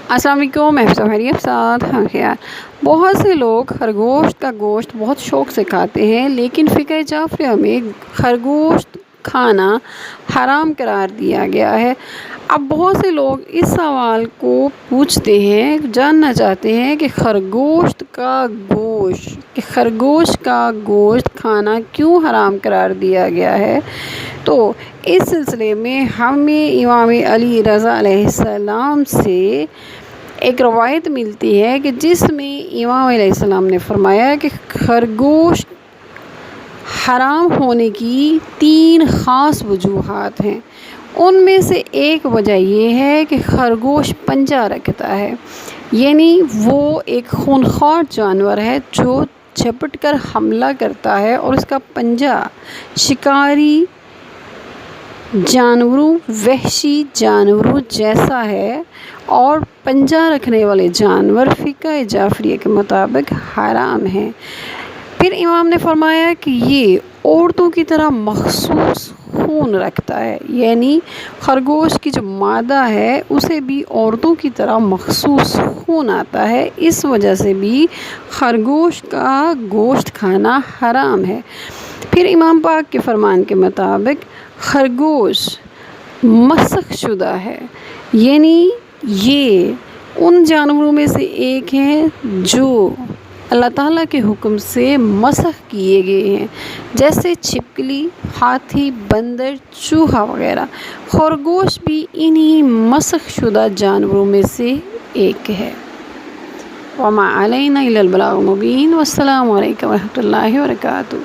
السلام علیکم، میں خیریت ساتھ ہم خیال۔ بہت سے لوگ خرگوش کا گوشت بہت شوق سے کھاتے ہیں، لیکن فقہ جعفریہ میں خرگوش کھانا حرام قرار دیا گیا ہے۔ اب بہت سے لوگ اس سوال کو پوچھتے ہیں، جاننا چاہتے ہیں کہ خرگوش کا گوشت کھانا کیوں حرام قرار دیا گیا ہے۔ تو اس سلسلے میں ہمیں امام علی رضا علیہ السلام سے ایک روایت ملتی ہے کہ جس میں امام علیہ السلام نے فرمایا کہ خرگوش حرام ہونے کی 3 خاص وجوہات ہیں۔ ان میں سے ایک وجہ یہ ہے کہ خرگوش پنجہ رکھتا ہے، یعنی وہ ایک خونخوار جانور ہے جو جھپٹ کر حملہ کرتا ہے اور اس کا پنجہ شکاری جانوروں، وحشی جانوروں جیسا ہے، اور پنجہ رکھنے والے جانور فقہ جعفریہ کے مطابق حرام ہیں۔ پھر امام نے فرمایا کہ یہ عورتوں کی طرح مخصوص خون رکھتا ہے، یعنی خرگوش کی جو مادہ ہے اسے بھی عورتوں کی طرح مخصوص خون آتا ہے، اس وجہ سے بھی خرگوش کا گوشت کھانا حرام ہے۔ پھر امام پاک کے فرمان کے مطابق خرگوش مسخ شدہ ہے، یعنی یہ ان جانوروں میں سے ایک ہے جو اللہ تعالیٰ کے حکم سے مسخ کیے گئے ہیں، جیسے چھپکلی، ہاتھی، بندر، چوہا وغیرہ۔ خرگوش بھی انہی مسخ شدہ جانوروں میں سے ایک ہے۔ وما علینا الا البلاغ المبین۔ والسلام علیکم ورحمۃ اللہ وبرکاتہ۔